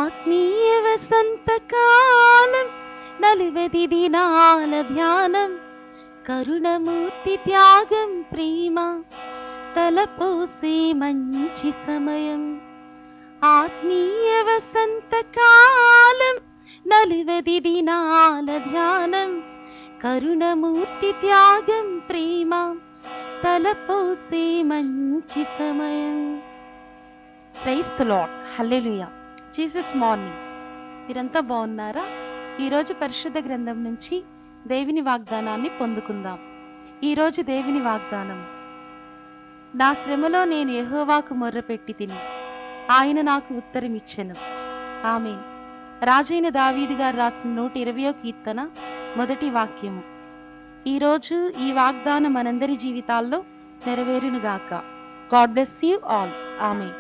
ఆత్మీయ వసంతకాలం 40 దినాల ధ్యానం, కరుణమూర్తి త్యాగం ప్రేమ తలపోసే మంచి సమయం. ఆత్మీయ వసంతకాలం 40 దినాల ధ్యానం, కరుణమూర్తి త్యాగం ప్రేమ తలపోసే మంచి సమయం. Praise the Lord, hallelujah. Jesus morning. మీరంతా బాగున్నారా? ఈరోజు పరిశుద్ధ గ్రంథం నుంచి దేవుని వాగ్దానాన్ని పొందుకుందాం. ఈరోజు దేవుని వాగ్దానం: నా శ్రమలో నేను యెహోవాకు మొర్రపెట్టి తిని, ఆయన నాకు ఉత్తరమిచ్చెను. ఆమేన్. రాజైన దావీదు గారు రాసిన 120వ కీర్తన మొదటి వాక్యము. ఈరోజు ఈ వాగ్దానం మనందరి జీవితాల్లో నెరవేరునుగాక. God bless you all. Amen.